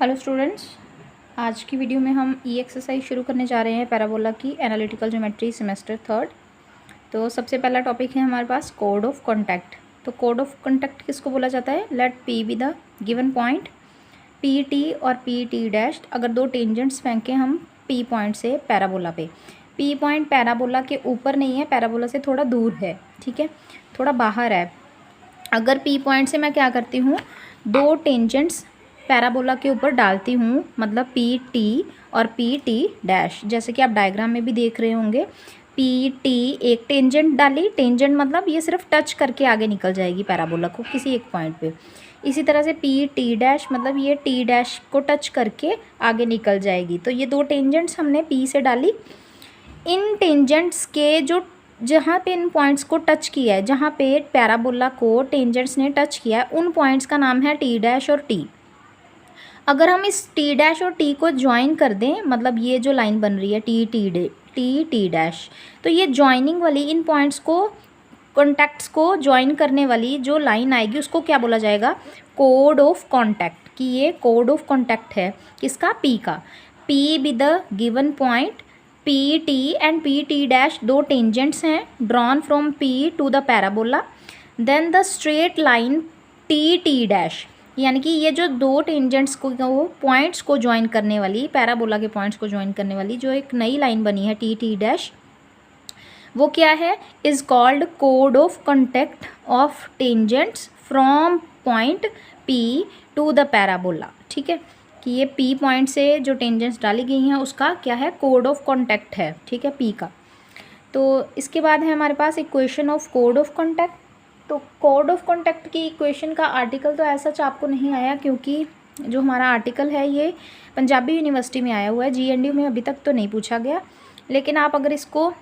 Hello students, आज की video में हम एक्सरसाइज शुरू करने जा रहे हैं पैराबोला की एनालिटिकल ज्योमेट्री सेमेस्टर थर्ड। तो सबसे पहला टॉपिक है हमारे पास कोड ऑफ कॉन्टैक्ट। तो कोड ऑफ कॉन्टैक्ट किसको बोला जाता है? Let P be the given point P T और पी टी डैश। अगर दो टेंजेंट्स फेंके हम पी पॉइंट से पैराबोला पे, पी पॉइंट पैराबोला के ऊपर नहीं है, पैराबोला से थोड़ा दूर है, ठीक है, थोड़ा बाहर है। अगर पी पॉइंट से मैं क्या करती हूँ, दो टेंजेंट्स पैराबोला के ऊपर डालती हूँ, मतलब पी टी और पी टी डैश, जैसे कि आप डायग्राम में भी देख रहे होंगे। पी टी एक टेंजेंट डाली, टेंजेंट मतलब ये सिर्फ टच करके आगे निकल जाएगी पैराबोला को किसी एक पॉइंट पे। इसी तरह से पी टी डैश मतलब ये टी डैश को टच करके आगे निकल जाएगी। तो ये दो टेंजेंट्स हमने पी से डाली। इन टेंजेंट्स के जो जहाँ पे इन पॉइंट्स को टच किया है, जहाँ पे पैराबोला को टेंजेंट्स ने टच किया है, उन पॉइंट्स का नाम है टी डैश और टी। अगर हम इस टी डैश और टी को ज्वाइन कर दें, मतलब ये जो लाइन बन रही है टी डैश, तो ये ज्वाइनिंग वाली इन पॉइंट्स को, कॉन्टैक्ट्स को ज्वाइन करने वाली जो लाइन आएगी उसको क्या बोला जाएगा? कोड ऑफ कॉन्टैक्ट। कि ये कोड ऑफ कॉन्टैक्ट है किसका? पी का। P be the given point P T and P T dash, दो टेंजेंट्स हैं drawn from P to the parabola, then the straight line T T dash. यानी कि ये जो दो टेंजेंट्स को पॉइंट्स को ज्वाइन करने वाली, पैराबोला के पॉइंट्स को ज्वाइन करने वाली जो एक नई लाइन बनी है टी टी डैश, वो क्या है? इज कॉल्ड कोड of contact of tangents from point P to the parabola. ठीक है, कि ये पी पॉइंट से जो टेंजेंट्स डाली गई हैं उसका क्या है? कोड ऑफ कॉन्टैक्ट है, ठीक है, पी का। तो इसके बाद है हमारे पास इक्वेशन ऑफ कोड ऑफ कॉन्टैक्ट। तो कोड ऑफ कॉन्टैक्ट की इक्वेशन का आर्टिकल तो ऐसा आपको नहीं आया, क्योंकि जो हमारा आर्टिकल है ये पंजाबी यूनिवर्सिटी में आया हुआ है, जीएनडीयू में अभी तक तो नहीं पूछा गया। लेकिन आप अगर इसको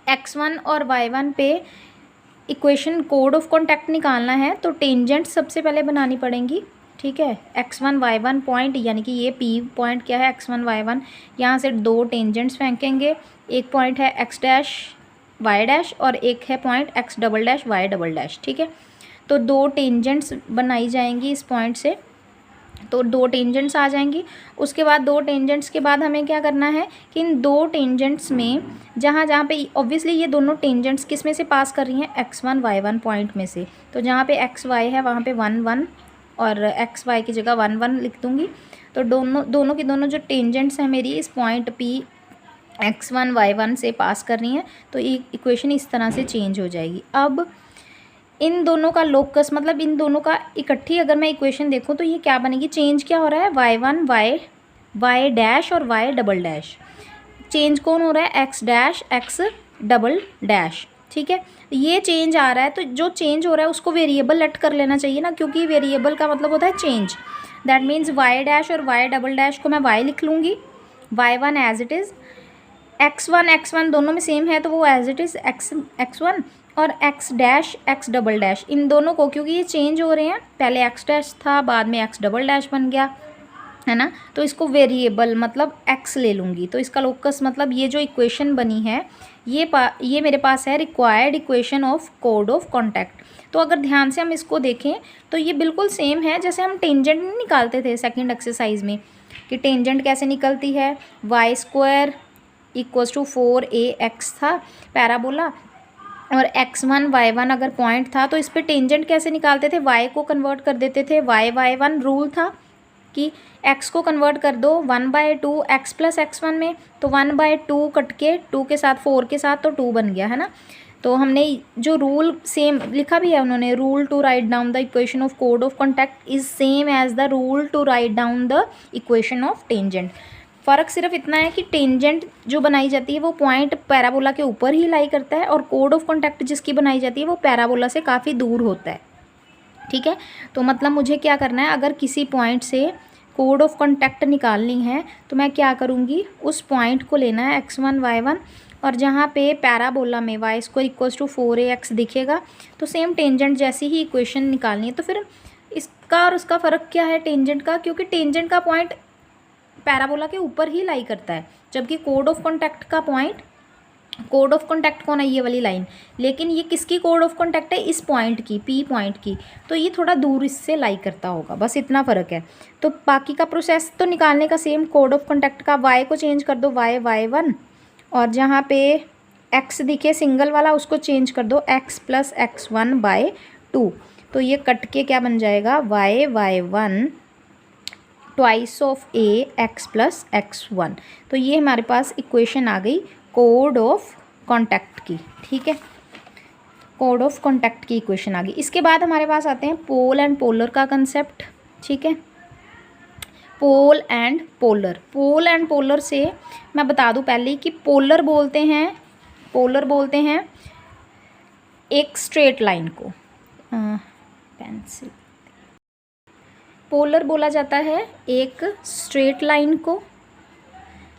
x1 और y1 पे इक्वेशन कोड ऑफ कॉन्टैक्ट निकालना है तो टेंजेंट सबसे पहले बनानी पड़ेंगी, ठीक है। x1 y1 पॉइंट, यानी कि ये p पॉइंट क्या है? x1 y1, यहाँ से दो टेंजेंट्स फेंकेंगे। एक पॉइंट है x डैश y डैश और एक है point x double dash y double dash, ठीक है। तो दो टेंजेंट्स बनाई जाएंगी इस पॉइंट से, तो दो टेंजेंट्स आ जाएंगी। उसके बाद दो टेंजेंट्स के बाद हमें क्या करना है कि इन दो टेंजेंट्स में जहाँ जहाँ पे ऑब्वियसली ये दोनों टेंजेंट्स किस में से पास कर रही हैं? x1 y1 पॉइंट में से। तो जहाँ पे x y है वहाँ पे 1 1 और x y की जगह 1 1 लिख दूँगी। तो दोनों की दोनों जो टेंजेंट्स हैं मेरी इस पॉइंट p x1 y1 से पास कर रही हैं, तो ये इक्वेशन इस तरह से चेंज हो जाएगी। अब इन दोनों का लोकस, मतलब इन दोनों का इकट्ठी अगर मैं इक्वेशन देखूं तो ये क्या बनेगी? चेंज क्या हो रहा है? y1 y डैश और y डबल डैश। चेंज कौन हो रहा है? x dash x double dash, ठीक है। ये चेंज आ रहा है, तो जो चेंज हो रहा है उसको वेरिएबल लेट कर लेना चाहिए ना, क्योंकि वेरिएबल का मतलब होता है change. That means y dash और y डबल डैश को मैं y लिख लूँगी, y1 as it is, x1 दोनों में सेम है तो वो एज इट इज़ x1, और x dash x double dash, इन दोनों को क्योंकि ये चेंज हो रहे हैं, पहले x डैश था बाद में x डबल डैश बन गया है ना, तो इसको वेरिएबल मतलब x ले लूँगी। तो इसका लोकस मतलब ये जो इक्वेशन बनी है ये मेरे पास है रिक्वायर्ड इक्वेशन ऑफ कोड ऑफ कॉन्टैक्ट। तो अगर ध्यान से हम इसको देखें तो ये बिल्कुल सेम है जैसे हम टेंजेंट निकालते थे सेकेंड एक्सरसाइज में, कि टेंजेंट कैसे निकलती है? y² इक्वल्स टू 4ax था पैराबोला, और x1 y1 अगर पॉइंट था तो इस पे टेंजेंट कैसे निकालते थे? y को कन्वर्ट कर देते थे, y1 रूल था कि x को कन्वर्ट कर दो 1/2 x प्लस x1 में, तो 1/2 कट के 2 के साथ 4 के साथ तो 2 बन गया है ना। तो हमने जो रूल सेम लिखा भी है उन्होंने, rule to write down the equation of कोड of contact is same as the rule to write down the equation of tangent. फ़र्क सिर्फ इतना है कि टेंजेंट जो बनाई जाती है वो पॉइंट पैराबोला के ऊपर ही लाई करता है, और कोड ऑफ कॉन्टैक्ट जिसकी बनाई जाती है वो पैराबोला से काफ़ी दूर होता है, ठीक है। तो मतलब मुझे क्या करना है, अगर किसी पॉइंट से कोड ऑफ कॉन्टैक्ट निकालनी है तो मैं क्या करूँगी? उस पॉइंट को लेना है x1 y1, और जहाँ पे पैराबोला में y² इक्वल्स टू 4ax दिखेगा तो सेम टेंजेंट जैसी ही इक्वेशन निकालनी है। तो फिर इसका और उसका फ़र्क क्या है टेंजेंट का? क्योंकि टेंजेंट का पॉइंट पैराबोला के ऊपर ही लाई करता है, जबकि कोड ऑफ कॉन्टैक्ट का पॉइंट कोड ऑफ कॉन्टैक्ट कौन है, ये वाली लाइन, लेकिन ये किसकी कोड ऑफ कॉन्टैक्ट है, इस पॉइंट की, पी पॉइंट की, तो ये थोड़ा दूर इससे लाई करता होगा, बस इतना फ़र्क है। तो बाकी का प्रोसेस तो निकालने का सेम, कोड ऑफ कॉन्टैक्ट का वाई को चेंज कर दो, वाई y1, और जहाँ पे एक्स दिखे सिंगल वाला उसको चेंज कर दो x + x1/2, तो ये कट के क्या बन जाएगा, y1 twice of a x + x1। तो ये हमारे पास इक्वेशन आ गई कोड ऑफ कॉन्टैक्ट की, ठीक है, कोड ऑफ कॉन्टैक्ट की इक्वेशन आ गई। इसके बाद हमारे पास आते हैं पोल एंड पोलर का कंसेप्ट, ठीक है। Pole and polar, pole and polar से मैं बता दूं पहले ही कि पोलर बोलते हैं एक स्ट्रेट लाइन को, पेंसिल, पोलर बोला जाता है एक स्ट्रेट लाइन को,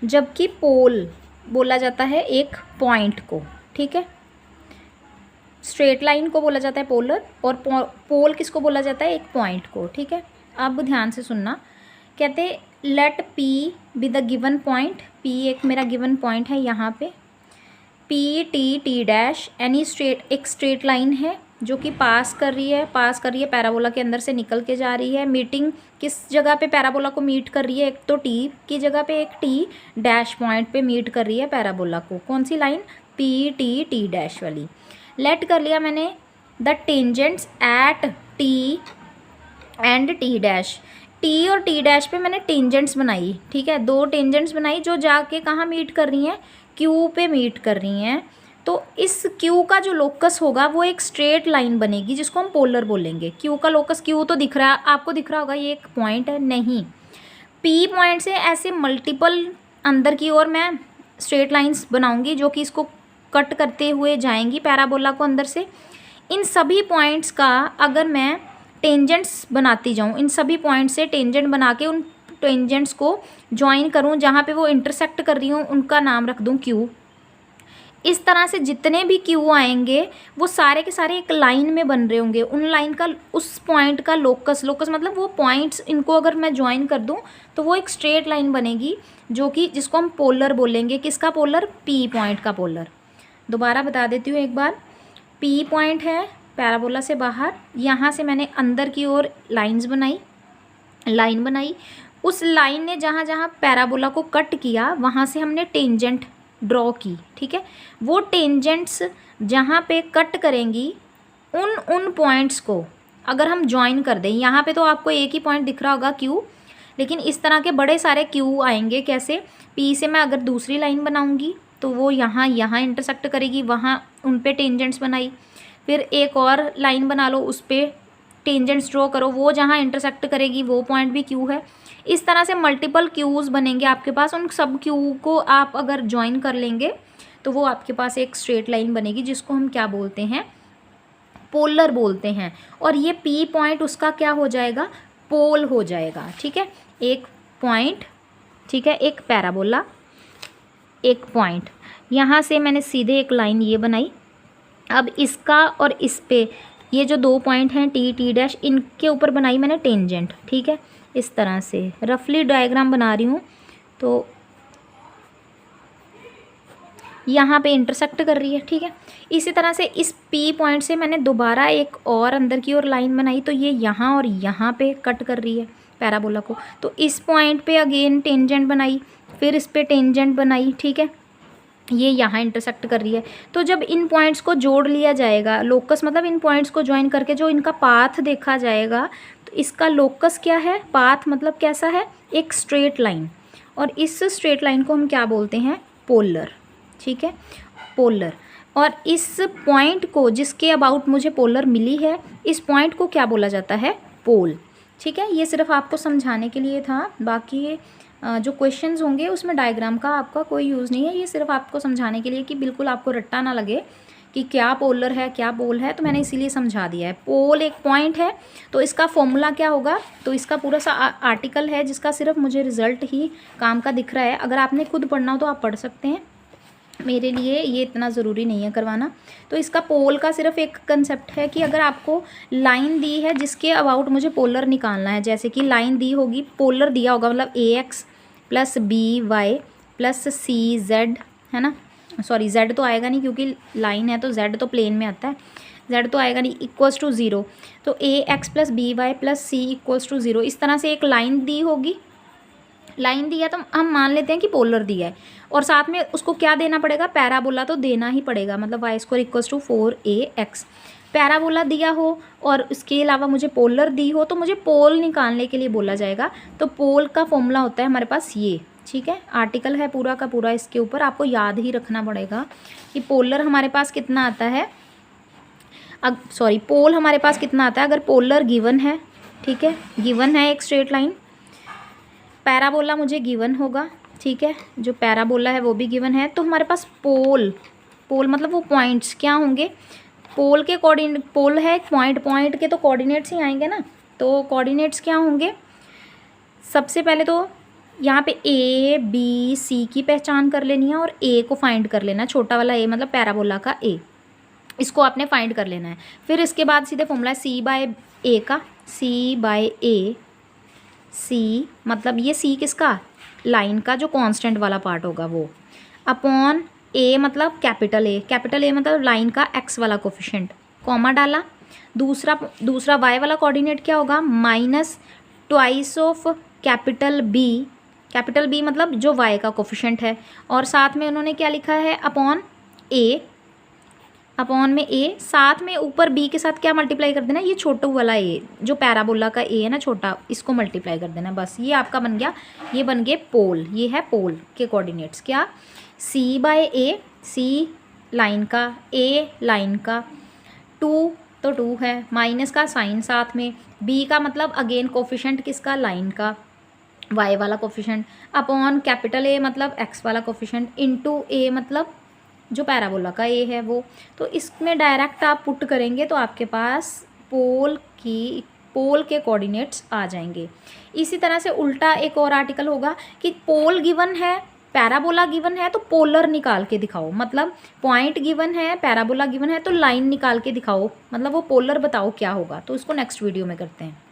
जबकि पोल बोला जाता है एक पॉइंट को, ठीक है। स्ट्रेट लाइन को बोला जाता है पोलर, और पोल किसको बोला जाता है, एक पॉइंट को, ठीक है। अब ध्यान से सुनना, कहते let P be the given point, P एक मेरा गिवन पॉइंट है यहाँ पे, P T एनी स्ट्रेट, एक स्ट्रेट लाइन है जो कि पास कर रही है पैराबोला के अंदर से निकल के जा रही है। मीटिंग किस जगह पे पैराबोला को मीट कर रही है, एक तो T की जगह पे, एक T' पॉइंट पे मीट कर रही है पैराबोला को। कौन सी लाइन, P T' वाली। लेट कर लिया मैंने the tangents at T and T', T और T' पे मैंने टेंजेंट्स बनाई, ठीक है, दो टेंजेंट्स बनाई जो जाके कहाँ मीट कर रही हैं, Q पे मीट कर रही हैं। तो इस Q का जो लोकस होगा वो एक स्ट्रेट लाइन बनेगी जिसको हम पोलर बोलेंगे। Q का लोकस, Q तो दिख रहा है आपको, दिख रहा होगा ये एक पॉइंट है, नहीं, P पॉइंट से ऐसे मल्टीपल अंदर की ओर मैं स्ट्रेट लाइंस बनाऊंगी जो कि इसको कट करते हुए जाएंगी पैराबोला को अंदर से। इन सभी पॉइंट्स का अगर मैं टेंजेंट्स बनाती जाऊँ, इन सभी पॉइंट से टेंजेंट बना के उन टेंजेंट्स को ज्वाइन करूँ, जहाँ पे वो इंटरसेक्ट कर रही हूँ उनका नाम रख दूँ Q। इस तरह से जितने भी Q आएंगे वो सारे के सारे एक लाइन में बन रहे होंगे। उन लाइन का, उस पॉइंट का लोकस मतलब वो पॉइंट्स, इनको अगर मैं ज्वाइन कर दूं तो वो एक स्ट्रेट लाइन बनेगी जो कि जिसको हम पोलर बोलेंगे। किसका पोलर, P पॉइंट का पोलर। दोबारा बता देती हूँ एक बार, P पॉइंट है पैराबोला से बाहर, यहाँ से मैंने अंदर की ओर लाइन बनाई, उस लाइन ने जहाँ जहाँ पैराबोला को कट किया वहाँ से हमने टेंजेंट ड्रॉ की, ठीक है। वो टेंजेंट्स जहाँ पे कट करेंगी उन पॉइंट्स को अगर हम ज्वाइन कर दें, यहाँ पे तो आपको एक ही पॉइंट दिख रहा होगा Q, लेकिन इस तरह के बड़े सारे Q आएंगे। कैसे, P से मैं अगर दूसरी लाइन बनाऊंगी तो वो यहाँ इंटरसेक्ट करेगी, वहाँ उन पे टेंजेंट्स बनाई, फिर एक और लाइन बना लो, उस पर टेंजेंट्स ड्रॉ करो, वो जहाँ इंटरसेक्ट करेगी वो पॉइंट भी Q है। इस तरह से मल्टीपल Q's बनेंगे आपके पास, उन सब Q को आप अगर ज्वाइन कर लेंगे तो वो आपके पास एक स्ट्रेट लाइन बनेगी जिसको हम क्या बोलते हैं, पोलर बोलते हैं। और ये P पॉइंट उसका क्या हो जाएगा, पोल हो जाएगा, ठीक है। एक पॉइंट, ठीक है, एक पैराबोला, एक पॉइंट, यहाँ से मैंने सीधे एक लाइन ये बनाई। अब इसका और इस पे ये जो दो पॉइंट हैं T इनके ऊपर बनाई मैंने टेंजेंट, ठीक है। इस तरह से रफली डायग्राम बना रही हूँ, तो यहाँ पे इंटरसेक्ट कर रही है, ठीक है। इसी तरह से इस P पॉइंट से मैंने दोबारा एक और अंदर की ओर लाइन बनाई, तो ये यहाँ और यहाँ पे कट कर रही है पैराबोला को। तो इस पॉइंट पे अगेन टेंजेंट बनाई, फिर इस पे टेंजेंट बनाई, ठीक है, ये यहाँ इंटरसेक्ट कर रही है। तो जब इन पॉइंट्स को जोड़ लिया जाएगा, लोकस मतलब इन पॉइंट्स को ज्वाइन करके जो इनका पाथ देखा जाएगा, तो इसका लोकस क्या है, पाथ मतलब कैसा है, एक स्ट्रेट लाइन। और इस स्ट्रेट लाइन को हम क्या बोलते हैं, पोलर, ठीक है, पोलर। और इस पॉइंट को जिसके अबाउट मुझे पोलर मिली है, इस पॉइंट को क्या बोला जाता है, पोल, ठीक है। ये सिर्फ आपको समझाने के लिए था, बाकी जो क्वेश्चंस होंगे उसमें डायग्राम का आपका कोई यूज़ नहीं है, ये सिर्फ आपको समझाने के लिए कि बिल्कुल आपको रट्टा ना लगे कि क्या पोलर है क्या पोल है, तो मैंने इसीलिए समझा दिया है। पोल एक पॉइंट है, तो इसका फॉर्मूला क्या होगा, तो इसका पूरा सा आर्टिकल है जिसका सिर्फ मुझे रिजल्ट ही काम का दिख रहा है। अगर आपने खुद पढ़ना हो तो आप पढ़ सकते हैं, मेरे लिए ये इतना ज़रूरी नहीं है करवाना। तो इसका पोल का सिर्फ एक कंसेप्ट है कि अगर आपको लाइन दी है जिसके अबाउट मुझे पोलर निकालना है, जैसे कि लाइन दी होगी, पोलर दिया होगा, मतलब AX + BY + CZ, है ना, सॉरी z तो आएगा नहीं क्योंकि लाइन है, तो z तो प्लेन में आता है, z तो आएगा नहीं, इक्वल्स टू 0। तो ax plus b y plus c equals to 0, इस तरह से एक लाइन दी होगी। लाइन दिया तो हम मान लेते हैं कि पोलर दिया है, और साथ में उसको क्या देना पड़ेगा, पैराबोला तो देना ही पड़ेगा, मतलब y square equals to 4ax। Parabola दिया हो और इसके अलावा मुझे पोलर दी हो, तो मुझे पोल निकालने के लिए बोला जाएगा। तो पोल का फॉर्मूला होता है हमारे पास ये, ठीक है, आर्टिकल है पूरा का पूरा इसके ऊपर, आपको याद ही रखना पड़ेगा कि पोलर हमारे पास कितना आता है। पोल हमारे पास कितना आता है अगर पोलर गिवन है, ठीक है, गिवन है एक स्ट्रेट लाइन। पैराबोला मुझे गिवन होगा, ठीक है, जो पैराबोला है वो भी गिवन है। तो हमारे पास पोल मतलब वो पॉइंट्स क्या होंगे, पोल के कोऑर्डिनेट, पोल है पॉइंट के तो कोऑर्डिनेट्स ही आएंगे ना। तो कोऑर्डिनेट्स क्या होंगे, सबसे पहले तो यहाँ पे ए बी सी की पहचान कर लेनी है और ए को फाइंड कर लेना है, छोटा वाला ए मतलब पैराबोला का ए, इसको आपने फाइंड कर लेना है। फिर इसके बाद सीधे फॉर्मूला है सी बाय ए का, सी बाय ए, सी मतलब ये सी किसका, लाइन का जो कांस्टेंट वाला पार्ट होगा वो, अपॉन ए मतलब कैपिटल ए मतलब लाइन का एक्स वाला कोफिशिएंट, कॉमा डाला। दूसरा वाई वाला कोऑर्डिनेट क्या होगा, minus twice of capital b मतलब जो वाई का कोफिशिएंट है, और साथ में उन्होंने क्या लिखा है, अपॉन में ए, साथ में ऊपर बी के साथ क्या मल्टीप्लाई कर देना, ये छोटू वाला ए जो पैराबोला का ए है ना छोटा, इसको मल्टीप्लाई कर देना, बस ये आपका बन गया, ये बन गए पोल। ये है पोल के कोऑर्डिनेट्स, क्या, सी बाय ए, सी लाइन का, ए लाइन का, 2 तो 2 है, माइनस का साइन साथ में, बी का मतलब अगेन कोफिशिएंट किसका, लाइन का वाई वाला कोफिशिएंट, अपॉन कैपिटल ए मतलब एक्स वाला कोफिशिएंट, इनटू ए मतलब जो पैराबोला का ए है वो। तो इसमें डायरेक्ट आप पुट करेंगे तो आपके पास पोल के कोऑर्डिनेट्स आ जाएंगे। इसी तरह से उल्टा एक और आर्टिकल होगा कि पोल गिवन है, पैराबोला गिवन है, तो पोलर निकाल के दिखाओ, मतलब पॉइंट गिवन है, पैराबोला गिवन है, तो लाइन निकाल के दिखाओ, मतलब वो पोलर बताओ क्या होगा। तो इसको नेक्स्ट वीडियो में करते हैं।